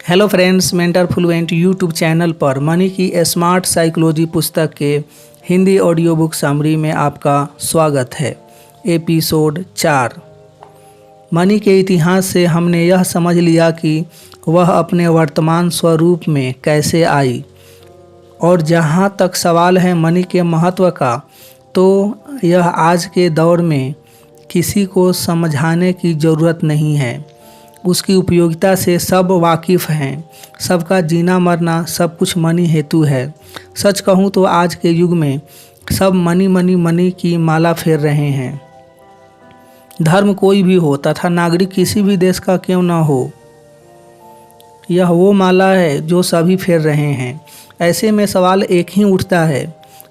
Hello friends, mentor fluent YouTube channel पर money की smart psychology पुस्तक के हिंदी ऑडियो बुक समरी में आपका स्वागत है। एपिसोड 4। मनी के इतिहास से हमने यह समझ लिया कि वह अपने वर्तमान स्वरूप में कैसे आई, और जहाँ तक सवाल है मनी के महत्व का, तो यह आज के दौर में किसी को समझाने की ज़रूरत नहीं है। उसकी उपयोगिता से सब वाकिफ़ हैं। सबका जीना मरना सब कुछ मनी हेतु है। सच कहूँ तो आज के युग में सब मनी मनी मनी की माला फेर रहे हैं। धर्म कोई भी हो तथा नागरिक किसी भी देश का क्यों न हो, यह वो माला है जो सभी फेर रहे हैं। ऐसे में सवाल एक ही उठता है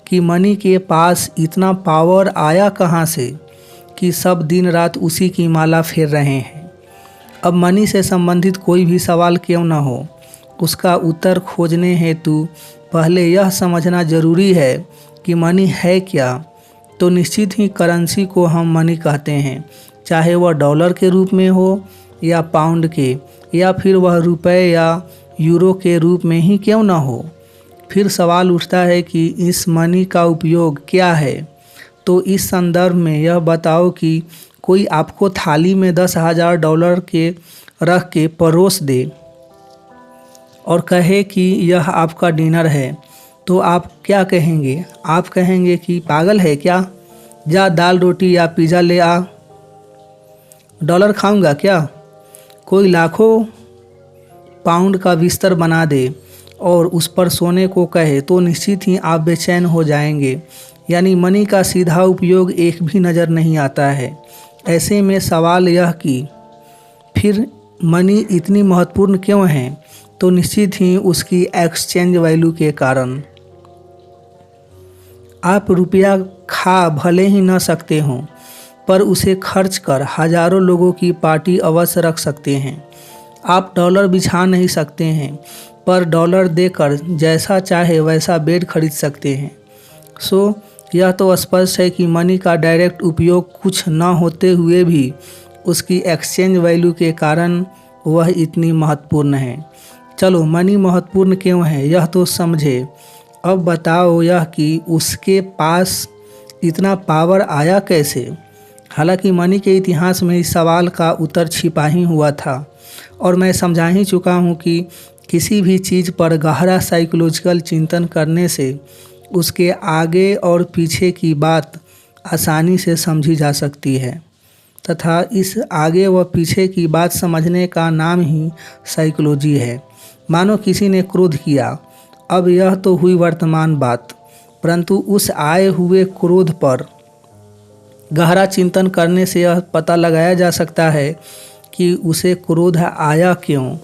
कि मनी के पास इतना पावर आया कहाँ से कि सब दिन रात उसी की माला फेर रहे हैं। अब मनी से संबंधित कोई भी सवाल क्यों न हो, उसका उत्तर खोजने हेतु पहले यह समझना जरूरी है कि मनी है क्या। तो निश्चित ही करेंसी को हम मनी कहते हैं, चाहे वह डॉलर के रूप में हो या पाउंड के, या फिर वह रुपए या यूरो के रूप में ही क्यों न हो। फिर सवाल उठता है कि इस मनी का उपयोग क्या है। तो इस संदर्भ में यह बताओ कि कोई आपको थाली में $10,000 के रख के परोस दे और कहे कि यह आपका डिनर है, तो आप क्या कहेंगे? आप कहेंगे कि पागल है क्या, जा दाल रोटी या पिज़्ज़ा ले आ। डॉलर खाऊंगा क्या? कोई लाखों पाउंड का बिस्तर बना दे और उस पर सोने को कहे तो निश्चित ही आप बेचैन हो जाएंगे। यानी मनी का सीधा उपयोग एक भी नज़र नहीं आता है। ऐसे में सवाल यह कि फिर मनी इतनी महत्वपूर्ण क्यों है, तो निश्चित ही उसकी एक्सचेंज वैल्यू के कारण। आप रुपया खा भले ही न सकते हों, पर उसे खर्च कर हजारों लोगों की पार्टी अवश्य रख सकते हैं। आप डॉलर बिछा नहीं सकते हैं, पर डॉलर देकर जैसा चाहे वैसा बेड खरीद सकते हैं। यह तो स्पष्ट है कि मनी का डायरेक्ट उपयोग कुछ न होते हुए भी उसकी एक्सचेंज वैल्यू के कारण वह इतनी महत्वपूर्ण है। चलो, मनी महत्वपूर्ण क्यों है यह तो समझे। अब बताओ यह कि उसके पास इतना पावर आया कैसे। हालांकि मनी के इतिहास में इस सवाल का उत्तर छिपा ही हुआ था, और मैं समझा ही चुका हूँ कि किसी भी चीज़ पर गहरा साइकोलॉजिकल चिंतन करने से उसके आगे और पीछे की बात आसानी से समझी जा सकती है, तथा इस आगे व पीछे की बात समझने का नाम ही साइकोलॉजी है। मानो किसी ने क्रोध किया, अब यह तो हुई वर्तमान बात, परंतु उस आए हुए क्रोध पर गहरा चिंतन करने से यह पता लगाया जा सकता है कि उसे क्रोध आया क्यों।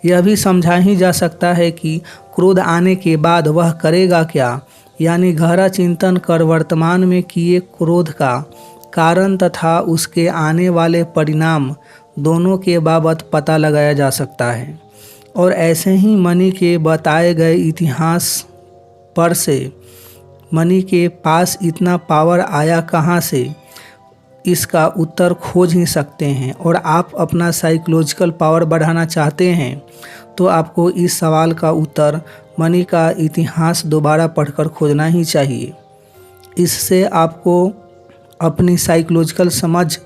यह भी समझा ही जा सकता है कि क्रोध आने के बाद वह करेगा क्या। यानी गहरा चिंतन कर वर्तमान में किए क्रोध का कारण तथा उसके आने वाले परिणाम दोनों के बाबत पता लगाया जा सकता है। और ऐसे ही मनी के बताए गए इतिहास पर से मनी के पास इतना पावर आया कहाँ से, इसका उत्तर खोज ही सकते हैं। और आप अपना साइकोलॉजिकल पावर बढ़ाना चाहते हैं तो आपको इस सवाल का उत्तर मनी का इतिहास दोबारा पढ़कर खोजना ही चाहिए। इससे आपको अपनी साइकोलॉजिकल समझ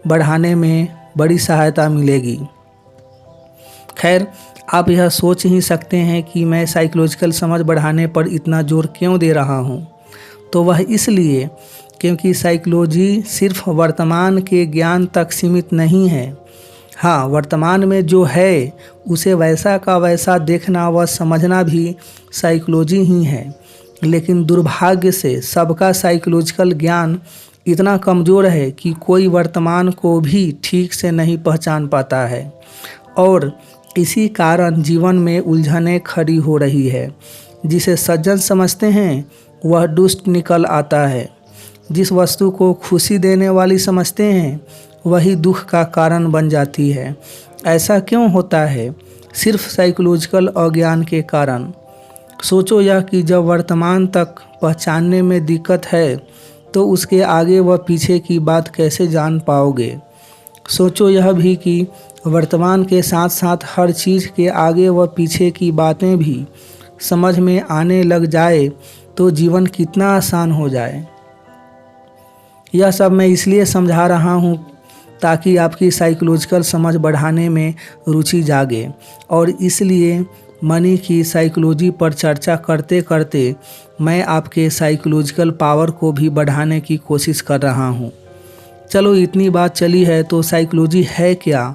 बढ़ाने में बड़ी सहायता मिलेगी। खैर, आप यह सोच ही सकते हैं कि मैं साइकोलॉजिकल समझ बढ़ाने पर इतना जोर क्यों दे रहा हूँ। तो वह इसलिए क्योंकि साइकोलॉजी सिर्फ वर्तमान के ज्ञान तक सीमित नहीं है। हाँ, वर्तमान में जो है उसे वैसा का वैसा देखना व समझना भी साइकोलॉजी ही है। लेकिन दुर्भाग्य से सबका साइकोलॉजिकल ज्ञान इतना कमज़ोर है कि कोई वर्तमान को भी ठीक से नहीं पहचान पाता है, और इसी कारण जीवन में उलझनें खड़ी हो रही है। जिसे सज्जन समझते हैं वह दुष्ट निकल आता है। जिस वस्तु को खुशी देने वाली समझते हैं वही दुख का कारण बन जाती है। ऐसा क्यों होता है? सिर्फ साइकोलॉजिकल अज्ञान के कारण। सोचो यह कि जब वर्तमान तक पहचानने में दिक्कत है तो उसके आगे व पीछे की बात कैसे जान पाओगे। सोचो यह भी कि वर्तमान के साथ साथ हर चीज़ के आगे व पीछे की बातें भी समझ में आने लग जाए तो जीवन कितना आसान हो जाए। यह सब मैं इसलिए समझा रहा हूँ ताकि आपकी साइकोलॉजिकल समझ बढ़ाने में रुचि जागे, और इसलिए मनी की साइकोलॉजी पर चर्चा करते करते मैं आपके साइकोलॉजिकल पावर को भी बढ़ाने की कोशिश कर रहा हूँ। चलो इतनी बात चली है तो साइकोलॉजी है क्या,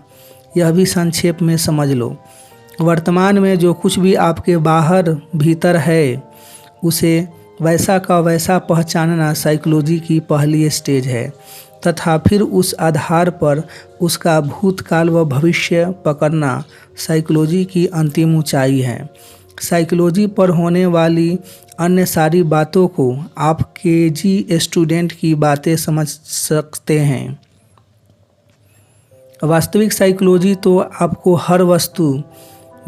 यह भी संक्षेप में समझ लो। वर्तमान में जो कुछ भी आपके बाहर भीतर है उसे वैसा का वैसा पहचानना साइकोलॉजी की पहली स्टेज है, तथा फिर उस आधार पर उसका भूतकाल व भविष्य पकड़ना साइकोलॉजी की अंतिम ऊंचाई है। साइकोलॉजी पर होने वाली अन्य सारी बातों को आप केजी स्टूडेंट की बातें समझ सकते हैं। वास्तविक साइकोलॉजी तो आपको हर वस्तु,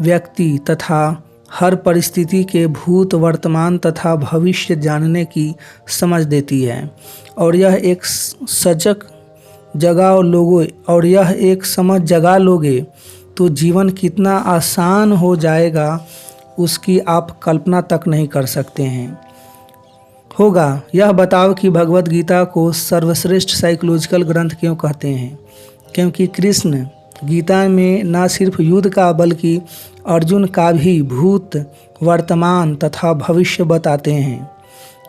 व्यक्ति तथा हर परिस्थिति के भूत, वर्तमान तथा भविष्य जानने की समझ देती है, और यह एक सजग समझ जगा लोगे तो जीवन कितना आसान हो जाएगा उसकी आप कल्पना तक नहीं कर सकते हैं। होगा यह बताओ कि भगवत गीता को सर्वश्रेष्ठ साइकोलॉजिकल ग्रंथ क्यों कहते हैं? क्योंकि कृष्ण गीता में न सिर्फ युद्ध का बल्कि अर्जुन का भी भूत, वर्तमान तथा भविष्य बताते हैं।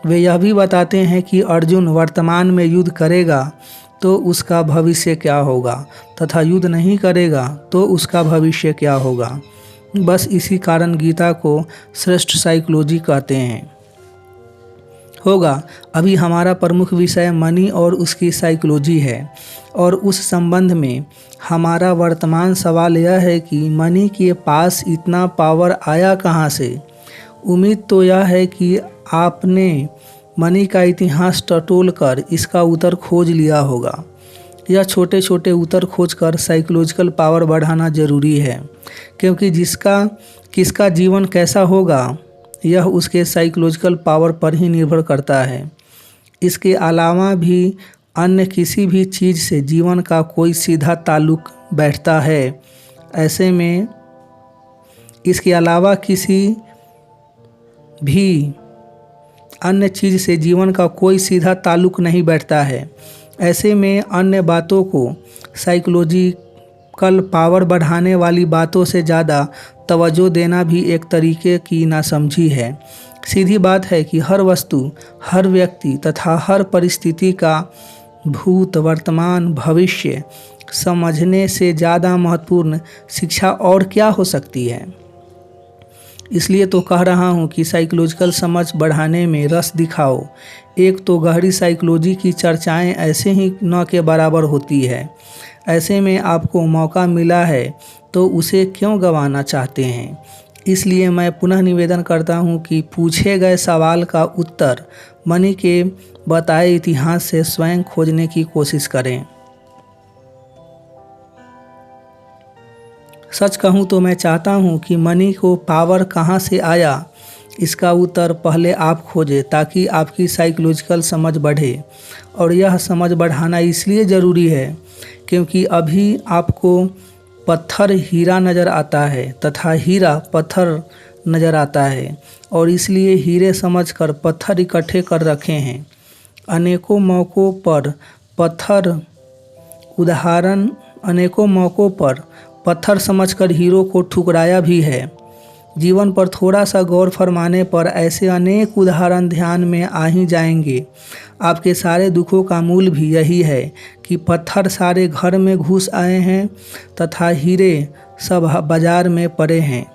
वे यह भी बताते हैं कि अर्जुन वर्तमान में युद्ध करेगा तो उसका भविष्य क्या होगा, तथा युद्ध नहीं करेगा तो उसका भविष्य क्या होगा। बस इसी कारण गीता को श्रेष्ठ साइकोलॉजी कहते हैं। होगा अभी हमारा प्रमुख विषय मनी और उसकी साइकोलॉजी है, और उस संबंध में हमारा वर्तमान सवाल यह है कि मनी के पास इतना पावर आया कहाँ से? उम्मीद तो यह है कि आपने मनी का इतिहास टटोल कर इसका उत्तर खोज लिया होगा। यह छोटे छोटे उत्तर खोजकर साइकोलॉजिकल पावर बढ़ाना जरूरी है, क्योंकि किसका जीवन कैसा होगा यह उसके साइकोलॉजिकल पावर पर ही निर्भर करता है। इसके अलावा भी अन्य किसी भी चीज़ से जीवन का कोई सीधा ताल्लुक बैठता है। ऐसे में इसके अलावा किसी भी अन्य चीज़ से जीवन का कोई सीधा ताल्लुक नहीं बैठता है। ऐसे में अन्य बातों को साइकोलॉजिकल पावर बढ़ाने वाली बातों से ज़्यादा तवज्जो देना भी एक तरीके की नासमझी है। सीधी बात है कि हर वस्तु, हर व्यक्ति तथा हर परिस्थिति का भूत, वर्तमान, भविष्य समझने से ज़्यादा महत्वपूर्ण शिक्षा और क्या हो सकती है। इसलिए तो कह रहा हूँ कि साइकोलॉजिकल समझ बढ़ाने में रस दिखाओ। एक तो गहरी साइकोलॉजी की चर्चाएं ऐसे ही न के बराबर होती है। ऐसे में आपको मौका मिला है तो उसे क्यों गंवाना चाहते हैं? इसलिए मैं पुनः निवेदन करता हूँ कि पूछे गए सवाल का उत्तर मनी के बताए इतिहास से स्वयं खोजने की कोशिश करें। सच कहूँ तो मैं चाहता हूँ कि मनी को पावर कहाँ से आया इसका उत्तर पहले आप खोजें, ताकि आपकी साइकोलॉजिकल समझ बढ़े। और यह समझ बढ़ाना इसलिए ज़रूरी है क्योंकि अभी आपको पत्थर हीरा नज़र आता है तथा हीरा पत्थर नज़र आता है, और इसलिए हीरे समझकर पत्थर इकट्ठे कर रखे हैं। अनेकों मौक़ों पर पत्थर समझकर हीरो को ठुकराया भी है। जीवन पर थोड़ा सा गौर फरमाने पर ऐसे अनेक उदाहरण ध्यान में आ ही जाएंगे। आपके सारे दुखों का मूल भी यही है कि पत्थर सारे घर में घुस आए हैं तथा हीरे सब बाजार में पड़े हैं।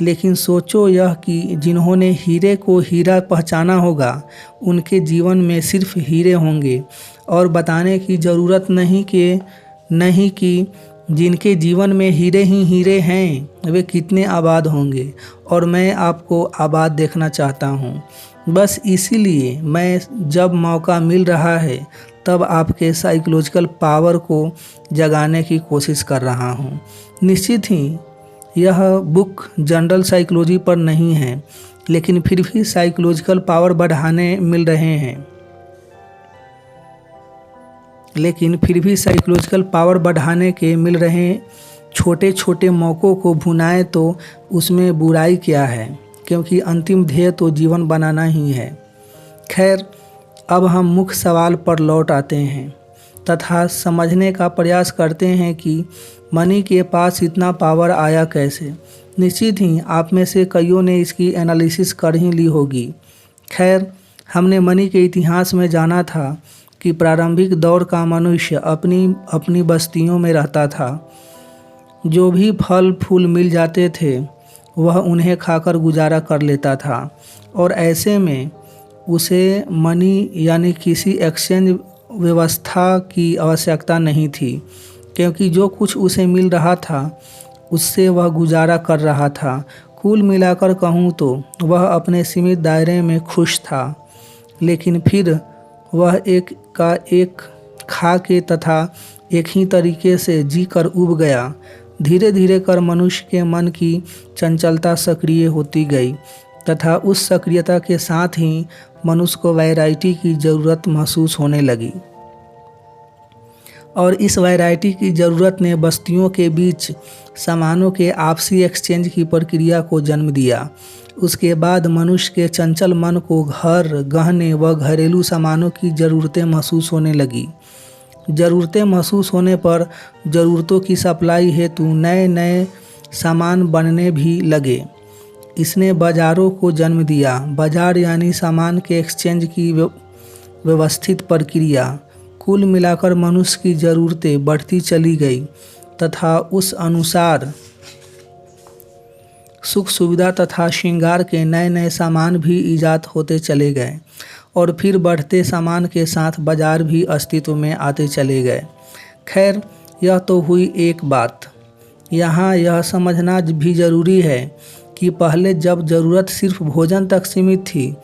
लेकिन सोचो यह कि जिन्होंने हीरे को हीरा पहचाना होगा उनके जीवन में सिर्फ हीरे होंगे, और बताने की ज़रूरत नहीं कि जिनके जीवन में हीरे ही हीरे हैं वे कितने आबाद होंगे। और मैं आपको आबाद देखना चाहता हूँ। बस इसीलिए मैं जब मौका मिल रहा है तब आपके साइकोलॉजिकल पावर को जगाने की कोशिश कर रहा हूँ। निश्चित ही यह बुक जनरल साइकोलॉजी पर नहीं है, लेकिन फिर भी साइकोलॉजिकल पावर बढ़ाने मिल रहे हैं। लेकिन फिर भी साइकोलॉजिकल पावर बढ़ाने के मिल रहे छोटे छोटे मौक़ों को भुनाएं तो उसमें बुराई क्या है, क्योंकि अंतिम ध्येय तो जीवन बनाना ही है। खैर, अब हम मुख्य सवाल पर लौट आते हैं तथा समझने का प्रयास करते हैं कि मनी के पास इतना पावर आया कैसे। निश्चित ही आप में से कईयों ने इसकी एनालिसिस कर ही ली होगी। खैर, हमने मनी के इतिहास में जाना था कि प्रारंभिक दौर का मनुष्य अपनी अपनी बस्तियों में रहता था। जो भी फल फूल मिल जाते थे वह उन्हें खाकर गुजारा कर लेता था, और ऐसे में उसे मनी यानी किसी एक्सचेंज व्यवस्था की आवश्यकता नहीं थी, क्योंकि जो कुछ उसे मिल रहा था उससे वह गुजारा कर रहा था। कुल मिलाकर कहूँ तो वह अपने सीमित दायरे में खुश था, लेकिन फिर वह एक का एक खा के तथा एक ही तरीके से जी कर उब गया। धीरे धीरे कर मनुष्य के मन की चंचलता सक्रिय होती गई तथा उस सक्रियता के साथ ही मनुष्य को वैरायटी की ज़रूरत महसूस होने लगी, और इस वैरायटी की ज़रूरत ने बस्तियों के बीच सामानों के आपसी एक्सचेंज की प्रक्रिया को जन्म दिया। उसके बाद मनुष्य के चंचल मन को घर, गहने व घरेलू सामानों की ज़रूरतें महसूस होने लगी। ज़रूरतें महसूस होने पर ज़रूरतों की सप्लाई हेतु नए नए सामान बनने भी लगे। इसने बाज़ारों को जन्म दिया। बाज़ार यानी सामान के एक्सचेंज की व्यवस्थित प्रक्रिया। कुल मिलाकर मनुष्य की ज़रूरतें बढ़ती चली गई तथा उस अनुसार सुख सुविधा तथा श्रृंगार के नए नए सामान भी ईजाद होते चले गए, और फिर बढ़ते सामान के साथ बाज़ार भी अस्तित्व में आते चले गए। खैर, यह तो हुई एक बात। यहाँ यह समझना भी ज़रूरी है कि पहले जब ज़रूरत सिर्फ भोजन तक सीमित थी,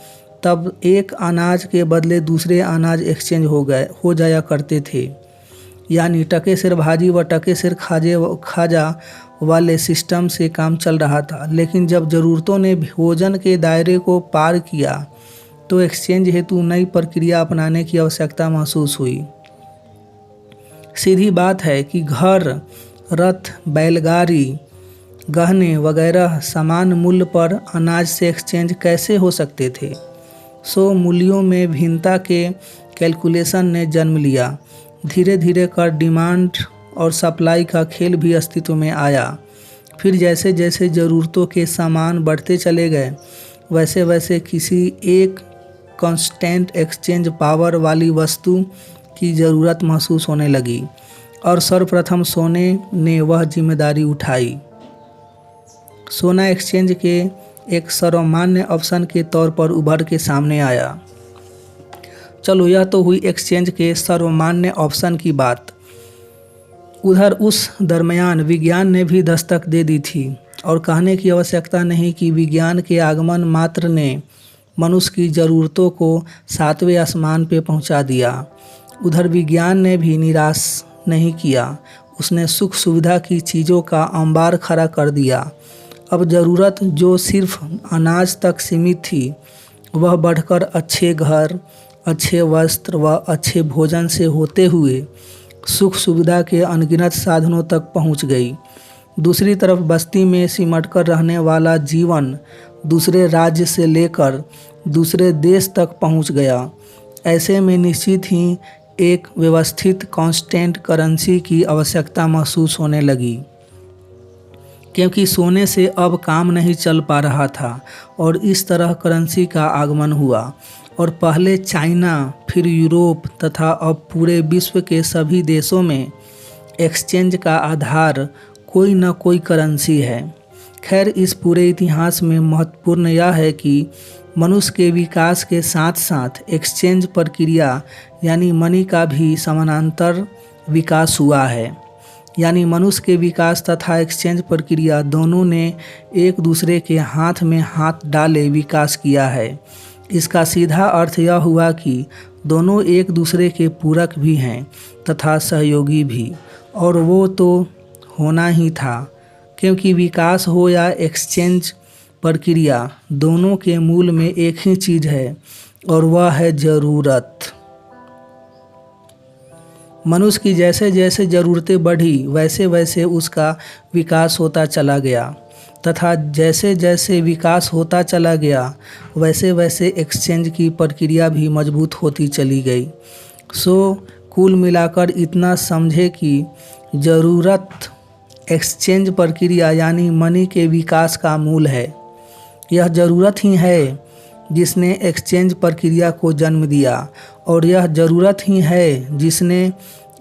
तब एक अनाज के बदले दूसरे अनाज एक्सचेंज हो जाया करते थे, यानी टके सिर भाजी व टके सिर खाजा वाले सिस्टम से काम चल रहा था। लेकिन जब ज़रूरतों ने भोजन के दायरे को पार किया तो एक्सचेंज हेतु नई प्रक्रिया अपनाने की आवश्यकता महसूस हुई। सीधी बात है कि घर, रथ, बैलगाड़ी, गहने वगैरह समान मूल्य पर अनाज से एक्सचेंज कैसे हो सकते थे। सो मूल्यों में भिन्नता के कैलकुलेशन ने जन्म लिया। धीरे धीरे कर डिमांड और सप्लाई का खेल भी अस्तित्व में आया। फिर जैसे जैसे ज़रूरतों के सामान बढ़ते चले गए, वैसे वैसे किसी एक कांस्टेंट एक्सचेंज पावर वाली वस्तु की ज़रूरत महसूस होने लगी, और सर्वप्रथम सोने ने वह जिम्मेदारी उठाई। सोना एक्सचेंज के एक सर्वमान्य ऑप्शन के तौर पर उभर के सामने आया। चलो, यह तो हुई एक्सचेंज के सर्वमान्य ऑप्शन की बात। उधर उस दरमियान विज्ञान ने भी दस्तक दे दी थी, और कहने की आवश्यकता नहीं कि विज्ञान के आगमन मात्र ने मनुष्य की ज़रूरतों को 7वें आसमान पे पहुंचा दिया। उधर विज्ञान ने भी निराश नहीं किया। उसने सुख सुविधा की चीज़ों का अंबार खड़ा कर दिया। अब ज़रूरत जो सिर्फ अनाज तक सीमित थी, वह बढ़कर अच्छे घर, अच्छे वस्त्र व अच्छे भोजन से होते हुए सुख सुविधा के अनगिनत साधनों तक पहुंच गई। दूसरी तरफ बस्ती में सिमटकर रहने वाला जीवन दूसरे राज्य से लेकर दूसरे देश तक पहुंच गया। ऐसे में निश्चित ही एक व्यवस्थित कांस्टेंट करेंसी की आवश्यकता महसूस होने लगी, क्योंकि सोने से अब काम नहीं चल पा रहा था, और इस तरह करेंसी का आगमन हुआ। और पहले चाइना, फिर यूरोप तथा अब पूरे विश्व के सभी देशों में एक्सचेंज का आधार कोई न कोई करेंसी है। खैर, इस पूरे इतिहास में महत्वपूर्ण यह है कि मनुष्य के विकास के साथ साथ एक्सचेंज प्रक्रिया यानी मनी का भी समानांतर विकास हुआ है। यानी मनुष्य के विकास तथा एक्सचेंज प्रक्रिया दोनों ने एक दूसरे के हाथ में हाथ डाले विकास किया है। इसका सीधा अर्थ यह हुआ कि दोनों एक दूसरे के पूरक भी हैं तथा सहयोगी भी, और वो तो होना ही था, क्योंकि विकास हो या एक्सचेंज प्रक्रिया, दोनों के मूल में एक ही चीज़ है, और वह है ज़रूरत। मनुष्य की जैसे जैसे ज़रूरतें बढ़ी वैसे वैसे उसका विकास होता चला गया, तथा जैसे जैसे विकास होता चला गया वैसे वैसे एक्सचेंज की प्रक्रिया भी मजबूत होती चली गई। सो कुल मिलाकर इतना समझे कि ज़रूरत एक्सचेंज प्रक्रिया यानी मनी के विकास का मूल है। यह ज़रूरत ही है जिसने एक्सचेंज प्रक्रिया को जन्म दिया, और यह ज़रूरत ही है जिसने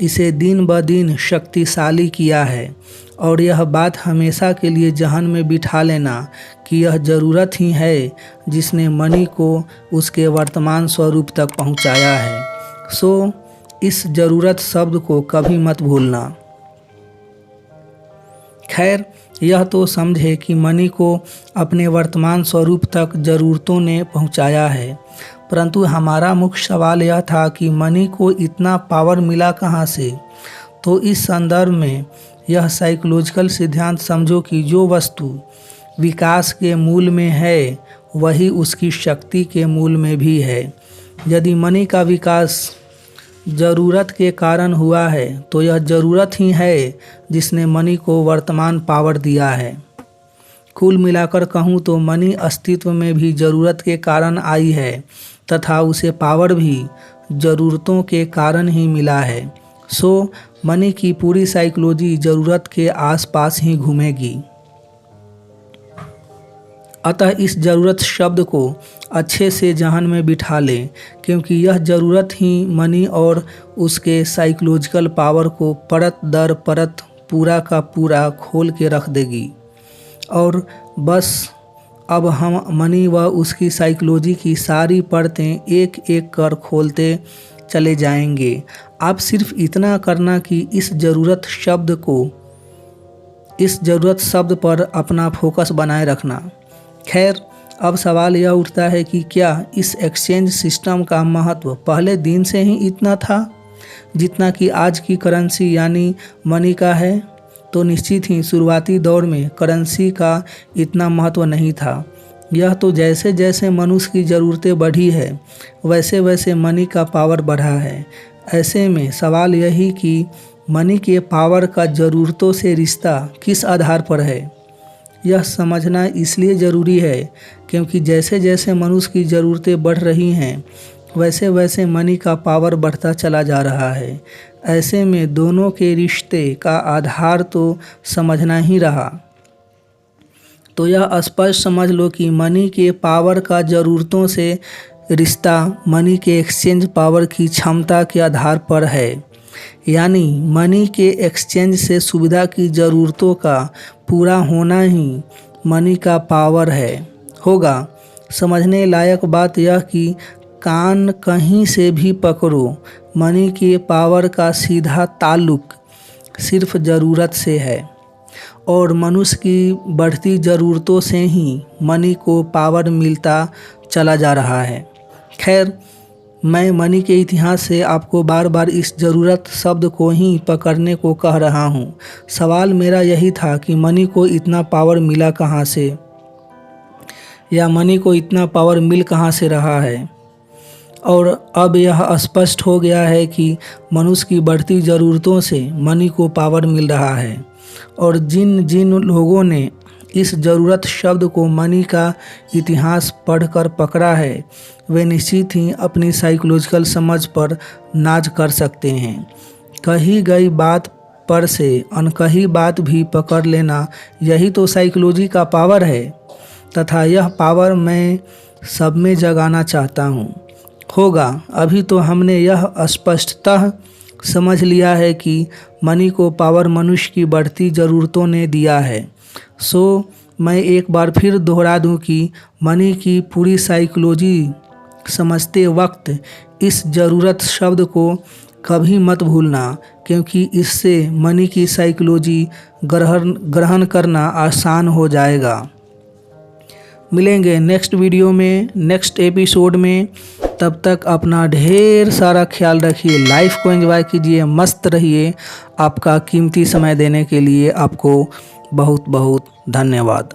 इसे दिन ब दिन शक्तिशाली किया है। और यह बात हमेशा के लिए जहन में बिठा लेना कि यह ज़रूरत ही है जिसने मनी को उसके वर्तमान स्वरूप तक पहुंचाया है। सो इस ज़रूरत शब्द को कभी मत भूलना। खैर, यह तो समझे कि मनी को अपने वर्तमान स्वरूप तक ज़रूरतों ने पहुंचाया है, परंतु हमारा मुख्य सवाल यह था कि मनी को इतना पावर मिला कहाँ से। तो इस संदर्भ में यह साइकोलॉजिकल सिद्धांत समझो कि जो वस्तु विकास के मूल में है वही उसकी शक्ति के मूल में भी है। यदि मनी का विकास ज़रूरत के कारण हुआ है तो यह ज़रूरत ही है जिसने मनी को वर्तमान पावर दिया है। कुल मिलाकर कहूँ तो मनी अस्तित्व में भी ज़रूरत के कारण आई है, तथा उसे पावर भी ज़रूरतों के कारण ही मिला है। सो मनी की पूरी साइकोलॉजी ज़रूरत के आसपास ही घूमेगी। अतः इस ज़रूरत शब्द को अच्छे से जहन में बिठा लें, क्योंकि यह ज़रूरत ही मनी और उसके साइकोलॉजिकल पावर को परत दर परत पूरा का पूरा खोल के रख देगी। और बस अब हम मनी व उसकी साइकोलॉजी की सारी परतें एक एक कर खोलते चले जाएंगे। आप सिर्फ इतना करना कि इस ज़रूरत शब्द पर अपना फोकस बनाए रखना। खैर, अब सवाल यह उठता है कि क्या इस एक्सचेंज सिस्टम का महत्व पहले दिन से ही इतना था जितना कि आज की करेंसी यानी मनी का है। तो निश्चित ही शुरुआती दौर में करेंसी का इतना महत्व नहीं था। यह तो जैसे जैसे मनुष्य की ज़रूरतें बढ़ी है वैसे वैसे मनी का पावर बढ़ा है। ऐसे में सवाल यही कि मनी के पावर का ज़रूरतों से रिश्ता किस आधार पर है। यह समझना इसलिए ज़रूरी है क्योंकि जैसे जैसे मनुष्य की ज़रूरतें बढ़ रही हैं वैसे वैसे मनी का पावर बढ़ता चला जा रहा है। ऐसे में दोनों के रिश्ते का आधार तो समझना ही रहा। तो यह स्पष्ट समझ लो कि मनी के पावर का ज़रूरतों से रिश्ता मनी के एक्सचेंज पावर की क्षमता के आधार पर है। यानी मनी के एक्सचेंज से सुविधा की ज़रूरतों का पूरा होना ही मनी का पावर होगा। समझने लायक बात यह कि कान कहीं से भी पकड़ो, मनी के पावर का सीधा ताल्लुक सिर्फ ज़रूरत से है, और मनुष्य की बढ़ती ज़रूरतों से ही मनी को पावर मिलता चला जा रहा है। खैर, मैं मनी के इतिहास से आपको बार बार इस ज़रूरत शब्द को ही पकड़ने को कह रहा हूँ। सवाल मेरा यही था कि मनी को इतना पावर मिला कहाँ से, या मनी को इतना पावर मिल कहाँ से रहा है। और अब यह स्पष्ट हो गया है कि मनुष्य की बढ़ती ज़रूरतों से मनी को पावर मिल रहा है। और जिन जिन लोगों ने इस ज़रूरत शब्द को मनी का इतिहास पढ़कर पकड़ा है वे निश्चित ही अपनी साइकोलॉजिकल समझ पर नाज कर सकते हैं। कही गई बात पर से अनकही बात भी पकड़ लेना, यही तो साइकोलॉजी का पावर है, तथा यह पावर मैं सब में जगाना चाहता हूँ। होगा अभी तो हमने यह स्पष्टतः समझ लिया है कि मनी को पावर मनुष्य की बढ़ती ज़रूरतों ने दिया है। सो मैं एक बार फिर दोहरा दूं कि मनी की पूरी साइकोलॉजी समझते वक्त इस ज़रूरत शब्द को कभी मत भूलना, क्योंकि इससे मनी की साइकोलॉजी ग्रहण करना आसान हो जाएगा। मिलेंगे नेक्स्ट वीडियो में, नेक्स्ट एपिसोड में। तब तक अपना ढेर सारा ख्याल रखिए, लाइफ को एंजॉय कीजिए, मस्त रहिए। आपका कीमती समय देने के लिए आपको बहुत बहुत धन्यवाद।